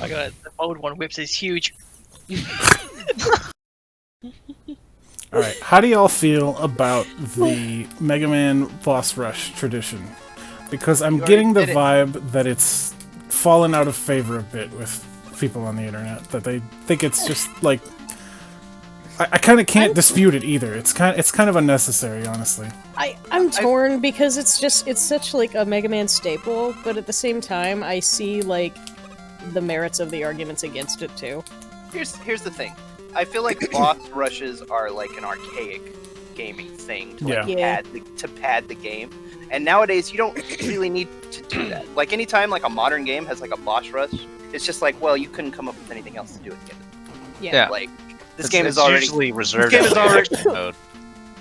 I got the old one whips is huge. Alright, how do y'all feel about the Mega Man boss rush tradition? Because I'm getting the vibe that it's fallen out of favor a bit with people on the internet. That they think it's just like... I kind of can't dispute it either. It's kind of unnecessary, honestly. I'm torn because it's such like a Mega Man staple, but at the same time, I see like the merits of the arguments against it too. Here's the thing. I feel like boss rushes are like an archaic gaming thing to pad the game. And nowadays you don't really need to do that. Like anytime like a modern game has like a boss rush, it's just like, well, you couldn't come up with anything else to do it again. Yeah. Like this game is already usually reserved. This game is already mode.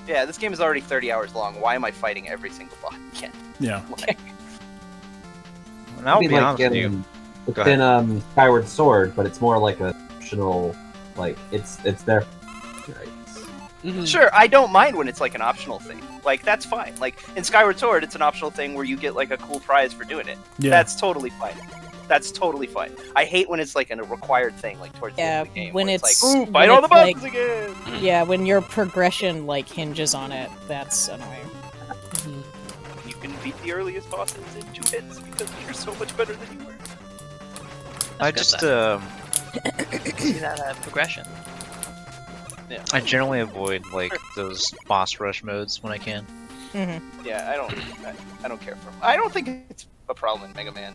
Yeah, this game is already 30 hours long. Why am I fighting every single boss again? Yeah. Like, And I'll be honest with you. It's been Skyward Sword, but it's more like a optional, like it's there. Right. Mm-hmm. Sure, I don't mind when it's like an optional thing. Like that's fine. Like in Skyward Sword, it's an optional thing where you get like a cool prize for doing it. Yeah. That's totally fine. That's totally fine. I hate when it's like a required thing, like towards the end of the game. When where it's like, ooh, fight all the bosses again. Yeah, when your progression like hinges on it, that's annoying. You can beat the earliest bosses in 2 hits because you're so much better than you were. I just see that progression. Yeah. I generally avoid like those boss rush modes when I can. Mm-hmm. Yeah, I don't care for. I don't think it's a problem in Mega Man.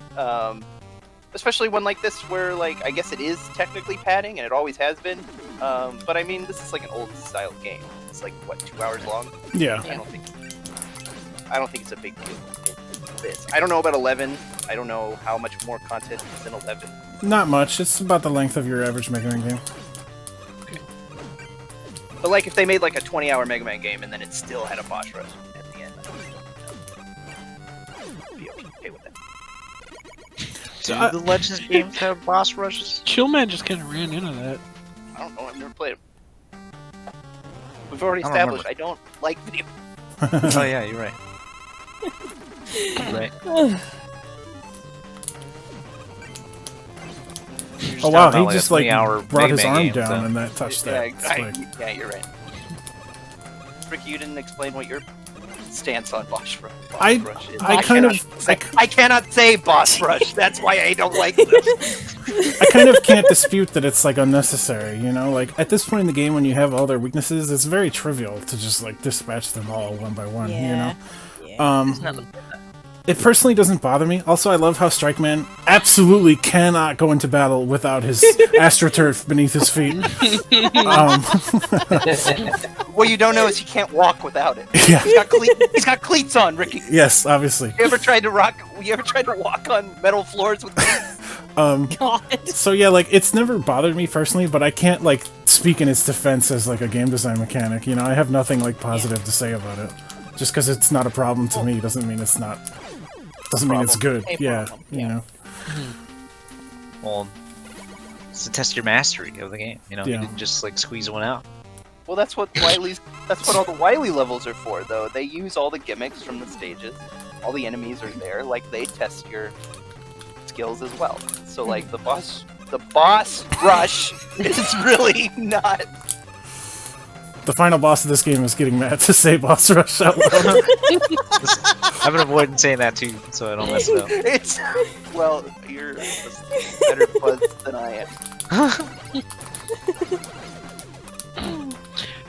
Especially one like this where like I guess it is technically padding and it always has been. But I mean this is like an old style game. It's like what 2 hours long. Yeah. I don't think it's a big deal. This. I don't know about 11. I don't know how much more content is in 11. Not much. It's about the length of your average Mega Man game. But like if they made like a 20-hour Mega Man game and then it still had a boss rush at the end, I'd be okay with that. Do the Legends games have boss rushes? Chillman just kind of ran into that. I don't know. I've never played them. We've already I don't established I don't like video. Oh yeah, you're right. You're right. Oh wow, he like just a like 20-hour brought his Mega Man arm game, down so- and that touched Yeah, that. It's like- yeah, you're right. Ricky, you didn't explain what your stance on boss rush is. I cannot say boss rush. That's why I don't like this. I kind of can't dispute that it's like unnecessary, you know? Like at this point in the game when you have all their weaknesses, it's very trivial to just like dispatch them all one by one, you know? It personally doesn't bother me. Also, I love how Strike Man absolutely cannot go into battle without his AstroTurf beneath his feet. What you don't know is he can't walk without it. Yeah. He's got cleats on, Ricky. Yes, obviously. You ever tried to walk on metal floors with cleats? God. So yeah, like it's never bothered me personally, but I can't like speak in its defense as like a game design mechanic. You know, I have nothing like positive to say about it. Just because it's not a problem to me doesn't mean it's not. Doesn't mean it's good. Yeah, you know. Well, it's to test your mastery of the game. You know, you didn't just like squeeze one out. Well, that's what all the Wily levels are for, though. They use all the gimmicks from the stages. All the enemies are there. Like they test your skills as well. So like the boss rush is really not. The final boss of this game is getting mad to say boss rush out loud. I've been avoiding saying that too, so I don't mess it up. Well, you're a better buzz than I am.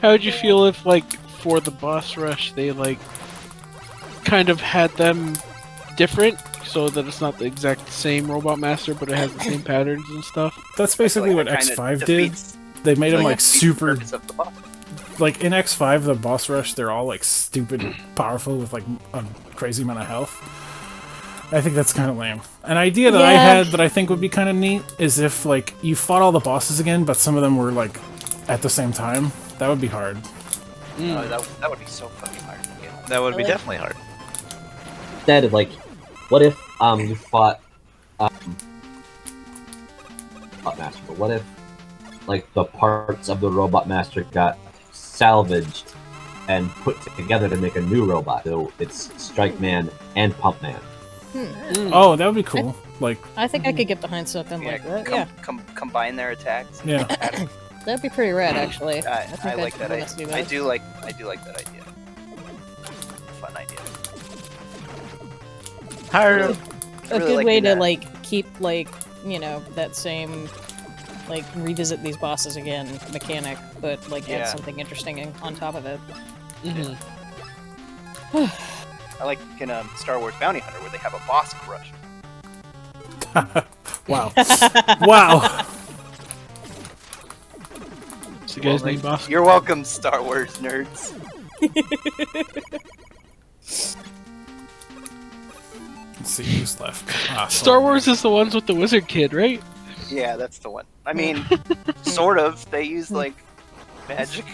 How would you feel if, like, for the boss rush, they, like, kind of had them different, so that it's not the exact same Robot Master, but it has the same patterns and stuff? That's basically what X5 did. They made him, like, super... Like, in X5, the boss rush, they're all, like, stupid powerful with, like, a crazy amount of health. I think that's kind of lame. An idea that I had that I think would be kind of neat is if, like, you fought all the bosses again, but some of them were, like, at the same time. That would be hard. That would be so fucking hard. That would be definitely hard. Instead, like, what if you fought Robot Master, but what if like the parts of the Robot Master got salvaged and put together to make a new robot? So it's Strike Man and Pump Man. Oh, that would be cool. Like, I think I could get behind something like that. Yeah, combine their attacks. Yeah. that'd be pretty rad, actually. I like that idea. idea. I do like that idea. Fun idea. Hire A really good like way to that. like keep like that same like revisit these bosses again mechanic, but like add something interesting on top of it. I like in Star Wars Bounty Hunter where they have a boss crush. wow. Wow. So you guys name boss? You're welcome, Star Wars nerds. Let's see who's left. Star Wars is the ones with the wizard kid, right? Yeah, that's the one. I mean, sort of. They use like magic.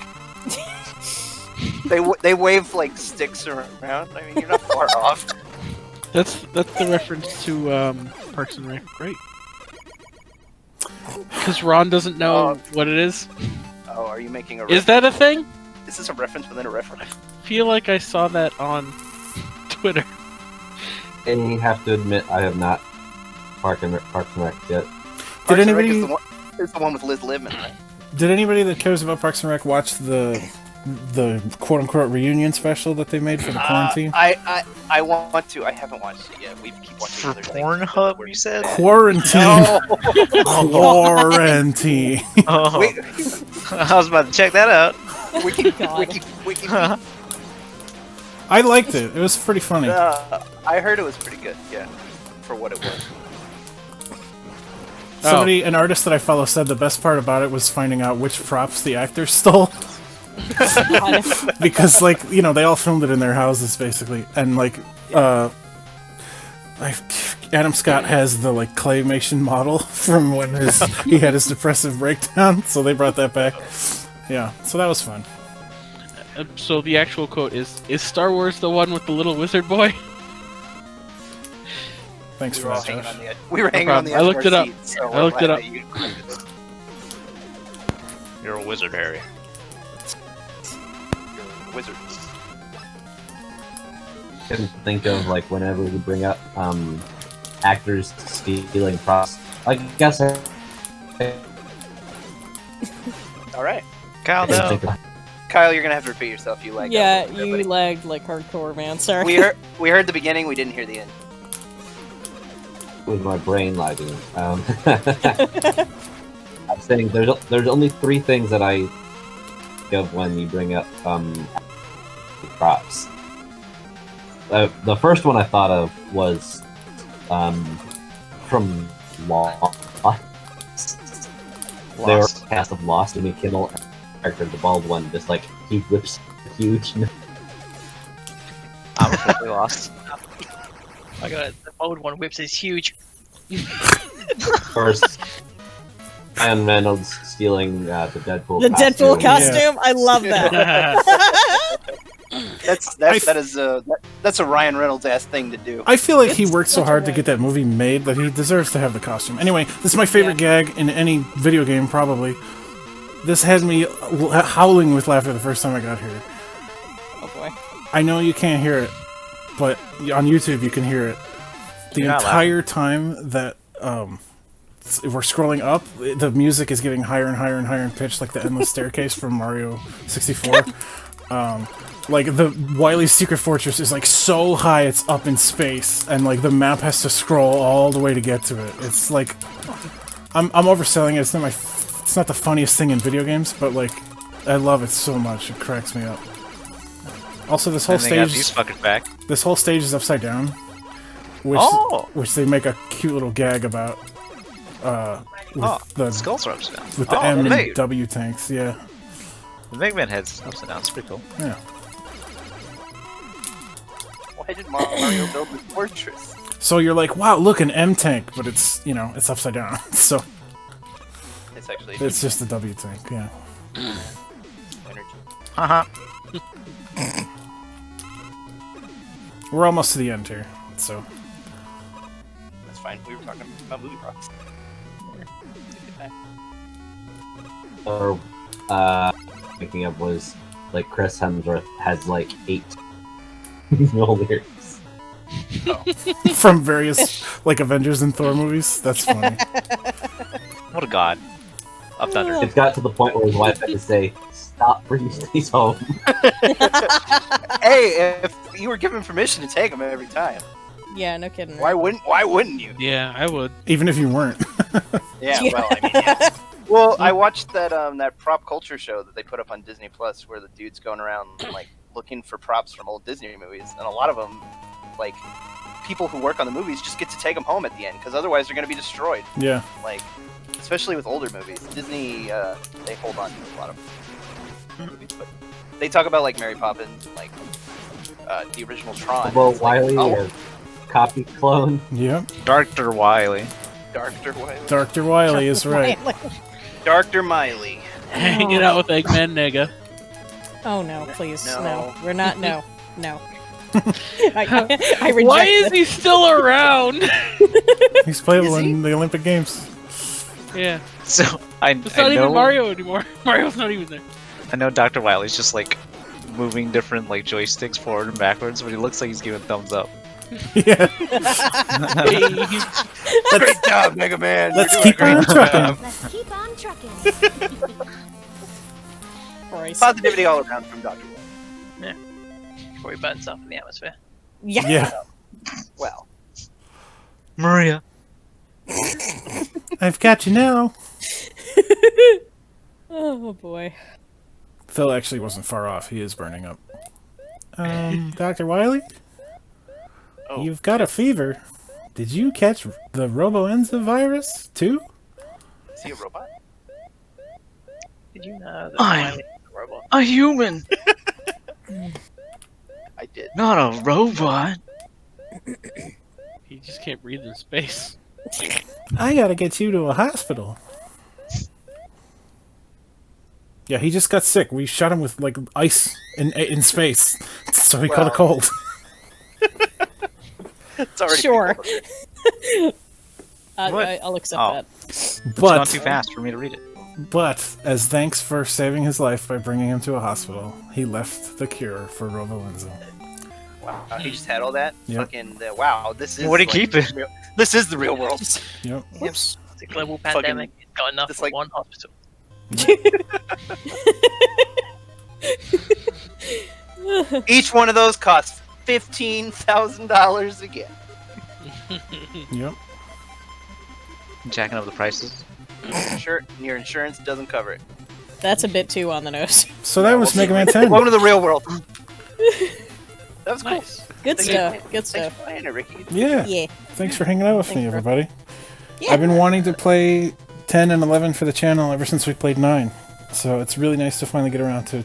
They wave like sticks around. I mean, you're not far off. That's the reference to Parks and Rec, right? Because Ron doesn't know what it is. Oh, are you making a? Is that a thing? Is this a reference within a reference? I feel like I saw that on Twitter. And you have to admit, I have not Parks and Rec yet. Did anybody? It's the one with Liz Lemon, right? Did anybody that cares about Parks and Rec watch the quote unquote reunion special that they made for the quarantine? I want to. I haven't watched it yet. We keep watching for other things. Pornhub, you said? Quarantine. No. Quarantine. Oh. Wait. I was about to check that out. Wiki. I liked it. It was pretty funny. I heard it was pretty good. Yeah, for what it was. Somebody, an artist that I follow, said the best part about it was finding out which props the actors stole. Because, like, they all filmed it in their houses, basically. And, like, Adam Scott has the, like, claymation model from when he had his depressive breakdown, so they brought that back. Yeah, so that was fun. So the actual quote is Star Wars the one with the little wizard boy? Thanks for that, Josh. We were hanging on the edge. I looked it up. Seats, so I looked it up. You're a wizard, Harry. You're a wizard. I can think of, like, whenever we bring up actors stealing props. I guess Alright. Kyle, no. Kyle, you're gonna have to repeat yourself. You lagged. Yeah, out a little you bit, buddy. lagged like hardcore, man. Sorry. We heard the beginning. We didn't hear the end. with my brain lagging. I'm saying there's only 3 things that I think of when you bring up props. The first one I thought of was from Lost. They were cast of Lost, and Kimmel character, the bald one, just like he whips huge. I'm completely lost. I got the old one whips is huge. First, Ryan Reynolds stealing the Deadpool. The costume. Deadpool costume. I love that. That's a Ryan Reynolds ass thing to do. I feel like he worked so hard to get that movie made that he deserves to have the costume. Anyway, this is my favorite gag in any video game, probably. This had me howling with laughter the first time I got here. Oh boy. I know you can't hear it, but on YouTube you can hear it. The entire time that we're scrolling up, the music is getting higher and higher and higher in pitch, like the endless staircase from Mario 64. Like the Wily's Secret Fortress is like so high it's up in space, and like the map has to scroll all the way to get to it. It's like I'm overselling it. It's not the funniest thing in video games, but like I love it so much. It cracks me up. Also, this whole stage, these fuckers back. This whole stage is upside down, which they make a cute little gag about. With the skulls are upside down. With the M and W tanks, yeah. The Mega Man head's upside down. It's pretty cool. Yeah. Why did Mario build this fortress? So you're like, wow, look, an M tank, but it's it's upside down. So it's just a W tank, yeah. Energy. Haha. We're almost to the end here, so That's fine. We were talking about movie props. Or thinking of was like Chris Hemsworth has like 8 milliliters. from various like Avengers and Thor movies. That's funny. What a god. Up thunder. It's got to the point where his wife had to say, "Stop bringing these home." Hey, if you were given permission to take them every time, Yeah, no kidding. why wouldn't you? Yeah, I would. Even if you weren't. Yeah, well, I mean, yeah. Well, I watched that prop culture show that they put up on Disney Plus, where the dude's going around like looking for props from old Disney movies, and a lot of them, like people who work on the movies, just get to take them home at the end because otherwise they're going to be destroyed. Yeah. Like, especially with older movies, Disney they hold on to a lot of movies, but they talk about like Mary Poppins, and, like the original Tron. Although Wily, a copy clone. Yep. Dr. Wily. Dr. Wily. Dr. Wily is right. Dr. Miley. Hanging out with Eggman Nega. Oh no, please, No. no. We're not. No, no. I reject Why is this. he still around? He's playable Is he? in the Olympic Games. Yeah, So I it's not know even Mario anymore. Mario's not even there. I know Dr. Wily's just like moving different like joysticks forward and backwards, but he looks like he's giving thumbs up. Yeah. Great job, Mega Man. Let's You're doing keep a great on job. trucking. Let's keep on trucking. Christ. Positivity all around from Dr. Wily. Before he burns up in the atmosphere. Yeah. Yeah. Well, Maria. I've got you now. Oh boy. Phil actually wasn't far off. He is burning up. Dr. Wily? Oh. You've got a fever. Did you catch the Robo-Enza virus, too? is he a robot? Did you know that I'm- Wily is a robot? A human, I did. not a robot. He just can't breathe in space. I gotta get you to a hospital. Yeah, he just got sick. We shot him with, like, ice in space. So he caught a cold. It's already Sure. people. I'll accept Oh. that. It's gone But, too fast for me to read it. as thanks for saving his life by bringing him to a hospital, he left the cure for Robo-Enza. Wow, he just had all that. Yep. Fucking wow, this is. Where'd he like, keep it? This is the real world. Yep. Whoops. It's a global Fucking- pandemic. It's got enough just for like- one hospital. Each one of those costs $15,000 a get. Yep. Jacking up the prices. Sure, your insurance doesn't cover it. That's a bit too on the nose. So that was Mega Man 10. Welcome to the real world. That was cool. Nice. Good Thank stuff. you. Good Thanks stuff. for playing it, Ricky. Yeah. Yeah. Thanks for hanging out with me, Thanks for- everybody. Yeah. I've been wanting to play 10 and 11 for the channel ever since we played 9. So it's really nice to finally get around to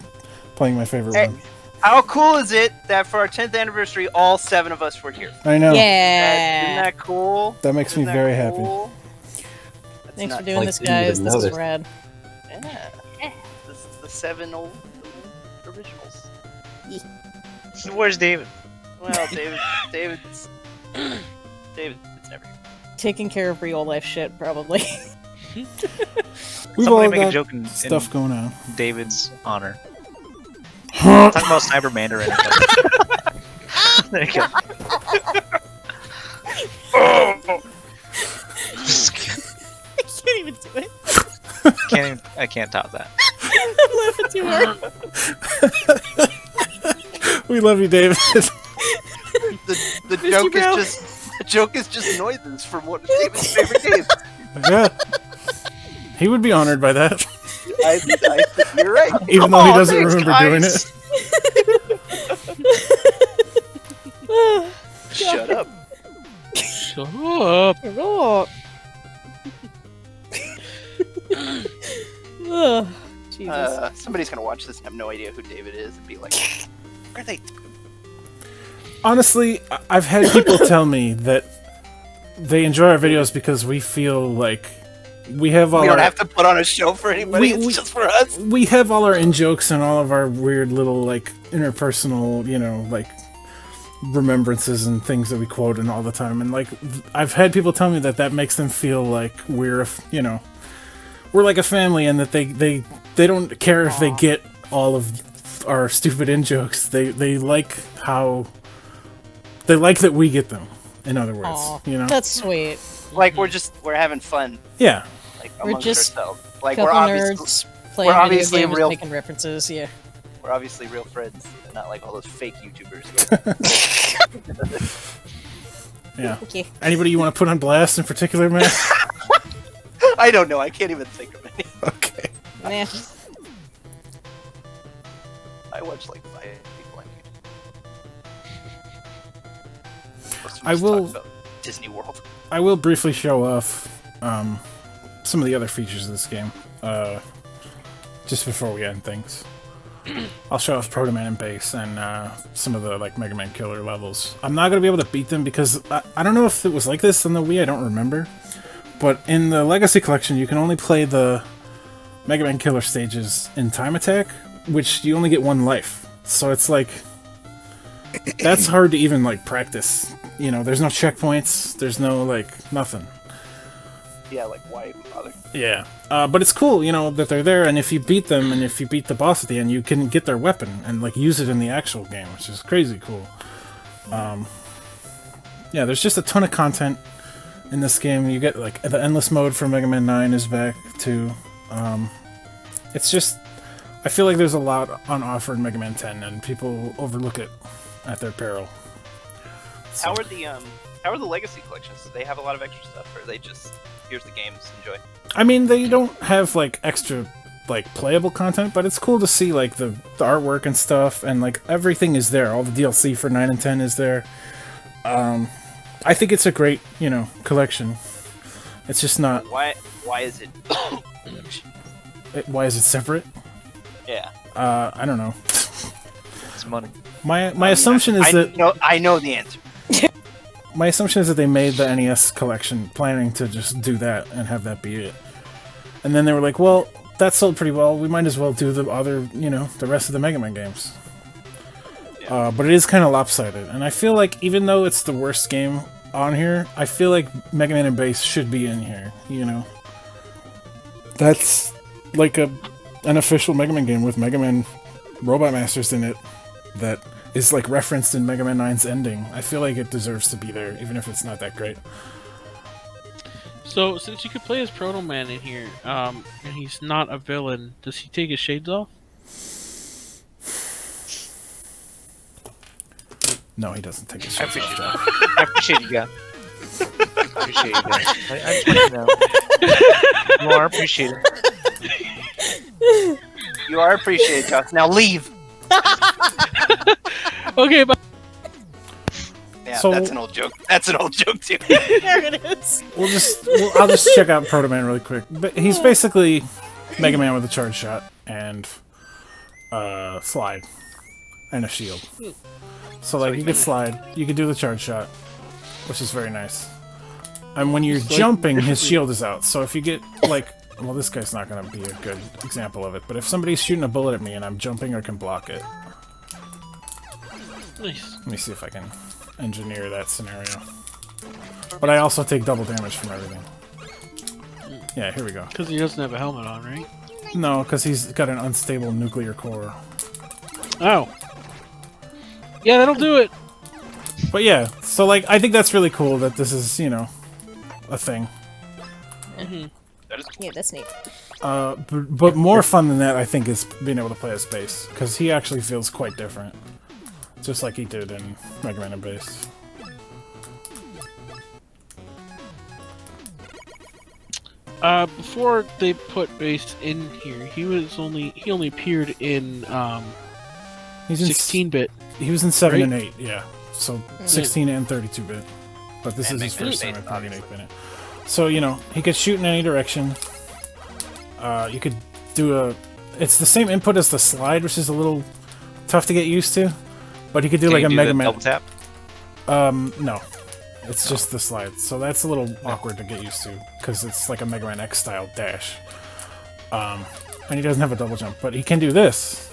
playing my favorite Hey. one. How cool is it that for our 10th anniversary, all 7 of us were here? I know. Isn't Yeah. that cool? That makes me Isn't that very happy. cool? That's Thanks for nuts. doing Like, this, didn't even guys. This is notice. rad. Yeah. This is the 7 old originals. Where's David? Well, David's never here. Taking care of real life shit, probably. We've Somebody all make a got joke in stuff going on. David's honor. Talking about Cyber Mandarin. There you go. I can't even do it. I can't top that. I'm laughing too hard. We love you, David. The Mr. joke Brown. the joke is just noises from one of David's favorite games. Yeah. He would be honored by that. You're right. Even though he Aw, doesn't thanks, remember doing guys. it. Shut up. Shut up. Oh. Ugh, Jesus. Somebody's gonna watch this and have no idea who David is and be like, "Where are they?" Honestly, I've had people tell me that they enjoy our videos because we feel like we have all We don't our, have to put on a show for anybody. We- It's just for us. we have all our in-jokes and all of our weird little, like, interpersonal, you know, like, remembrances and things that we quote and all the time. And, like, I've had people tell me that that makes them feel like we're, you know, we're like a family and that they don't care if they get all of our stupid in-jokes. They like how They like that we get them. In other words, Aw, you know. that's sweet. Like we're having fun. Yeah. Like We're amongst just ourselves. Like Couple we're obviously nerds playing we're video obviously games, real- making references. Yeah. we're obviously real friends, and not like all those fake YouTubers. Yeah. Okay. Anybody you want to put on blast in particular, man? I don't know. I can't even think of any. Okay. Nah. I watch like 5 people on YouTube. Most of I us will- talk about Disney World. I will briefly show off some of the other features of this game, just before we end things. I'll show off Proto Man and Bass and some of the like Mega Man Killer levels. I'm not gonna be able to beat them because I don't know if it was like this on the Wii. I don't remember, but in the Legacy Collection, you can only play the Mega Man Killer stages in Time Attack, which you only get 1 life. So it's like that's hard to even like practice. You know, there's no checkpoints. There's no like nothing. Yeah, like why even bother? Yeah, but it's cool, you know, that they're there, and if you beat them, and if you beat the boss at the end, you can get their weapon and like use it in the actual game, which is crazy cool. Yeah, there's just a ton of content in this game. You get like the endless mode for Mega Man 9 is back too. It's just, I feel like there's a lot on offer in Mega Man 10, and people overlook it at their peril. So, How are the Legacy collections? Do they have a lot of extra stuff, or are they just here's the games, enjoy? I mean, they don't have like extra like playable content, but it's cool to see like the artwork and stuff, and like everything is there. All the DLC for 9 and 10 is there. I think it's a great, you know, collection. It's just not. Why is it? Why is it separate? Yeah. I don't know. It's money. My assumption is that I know the answer. my assumption is that they made the NES collection planning to just do that and have that be it. And then they were like, well, that sold pretty well. We might as well do the other, you know, the rest of the Mega Man games. Yeah. But it is kind of lopsided. And I feel like even though it's the worst game on here, I feel like Mega Man and Bass should be in here, you know? That's like an official Mega Man game with Mega Man Robot Masters in it that is like referenced in Mega Man 9's ending. I feel like it deserves to be there, even if it's not that great. So, since you could play as Proto Man in here, and he's not a villain, does he take his shades off? No, he doesn't take his I shades appreciate off. I appreciate you, guys. Appreciate you guys. I just want you to know. You are appreciated. You are appreciated, Josh. Now leave. Okay, but Yeah, So- that's an old joke. That's an old joke too. There it is. I'll just check out Proto Man really quick. But he's basically Mega Man with a charge shot and slide and a shield. So like you could slide, you could do the charge shot, which is very nice. And when you're jumping, his shield is out. So if you get like, well, this guy's not gonna be a good example of it. But if somebody's shooting a bullet at me and I'm jumping, I can block it. nice. Let me see if I can engineer that scenario. But I also take double damage from everything. Yeah, here we go. Because he doesn't have a helmet on, right? No, because he's got an unstable nuclear core. Oh. Yeah, that'll do it. But yeah, so like, I think that's really cool that this is, you know, a thing. Yeah, that's neat. But more fun than that, I think, is being able to play as Bass, because he actually feels quite different. Just like he did in Mega Man and Bass. Before they put Bass in here, he only appeared in He's in 16-bit. He was in 7 right? and 8, yeah. So 16 and 32-bit. But this is his first time at 38-bit. So, you know, he could shoot in any direction. You could do a... It's the same input as the slide, which is a little tough to get used to. But he could do Can like you a do Mega the Man... double tap? No. It's just the slide. So that's a little awkward to get used to, because it's like a Mega Man X style dash. And he doesn't have a double jump, but he can do this,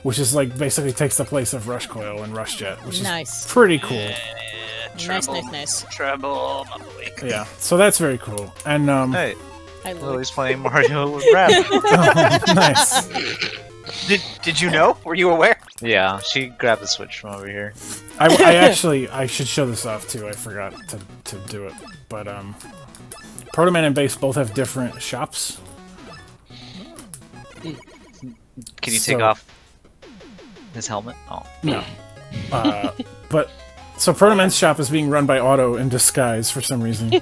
which is like basically takes the place of Rush Coil and Rush Jet, which Nice. is pretty cool. Nice. Trouble, my boy. Yeah, so that's very cool. And Hey, I love Lily's it. playing Mario with Rap. oh, nice. Did you know? Were you aware? Yeah, she grabbed the Switch from over here. I should show this off too. I forgot to do it. But Proto Man and Base both have different shops. Can you take off his helmet? Oh. No. But so Proto Man's shop is being run by Otto in disguise for some reason.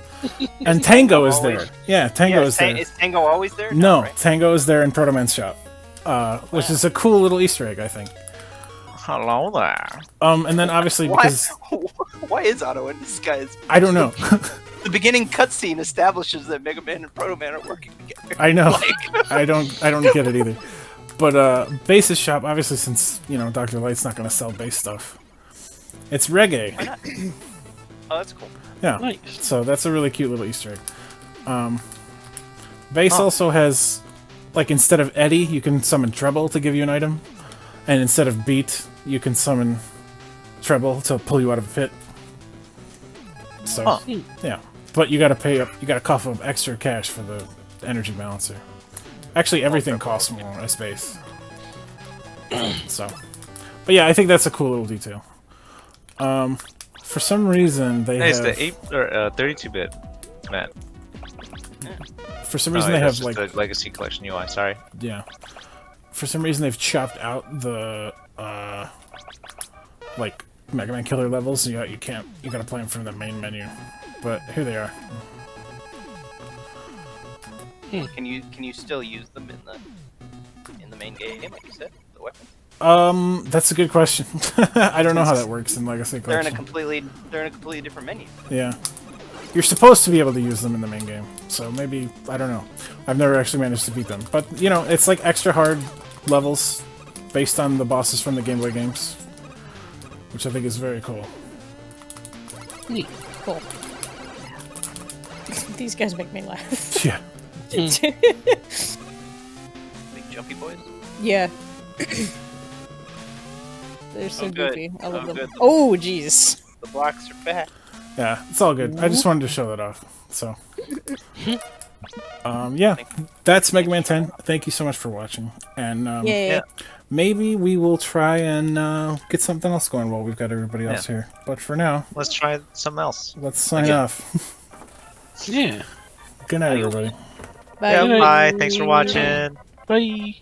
And Tango is there. Yeah, Tango is there. Is Tango always there? No, right? Tango is there in Proto Man's shop. Which is a cool little Easter egg, I think. Hello there. And then obviously because Why is Otto in disguise? I don't know. The beginning cutscene establishes that Mega Man and Proto Man are working together. I know. I don't get it either. But Base's shop, obviously, since Dr. Light's not going to sell Base stuff, it's reggae. Why not? Oh, that's cool. Yeah. Nice. So that's a really cute little Easter egg. Base also has, like, instead of Eddie, you can summon Treble to give you an item, and instead of Beat, you can summon Treble to pull you out of a pit. So yeah, but you got to pay up. You got to cough up extra cash for the energy balancer. Actually, everything costs more as Base. So, but yeah, I think that's a cool little detail. For some reason they It's have. the 8 or 32-bit, Matt. For some reason they have like the Legacy Collection UI. Sorry. Yeah. For some reason they've chopped out the like Mega Man Killer levels. So you gotta play them from the main menu. But here they are. Can you still use them in the main game, like you said, the weapon? That's a good question. I don't know how that works in Legacy They're in Collection. a completely different menu. Yeah. You're supposed to be able to use them in the main game, so maybe, I don't know. I've never actually managed to beat them. But, it's like extra hard levels based on the bosses from the Game Boy games, which I think is very cool. Neat. Cool. These guys make me laugh. Yeah. Big jumpy boys. Yeah. They're so good. goofy. I love them. Good. Oh, jeez. The blocks are back. Yeah, it's all good. I just wanted to show that off, so... yeah, that's Mega Man 10. Thank you so much for watching, and Yay. maybe we will try and get something else going while we've got everybody else here. But for now, Let's try something else. let's sign off. Yeah. Good night, everybody. Bye. Yeah, bye. Thanks for watching. Bye.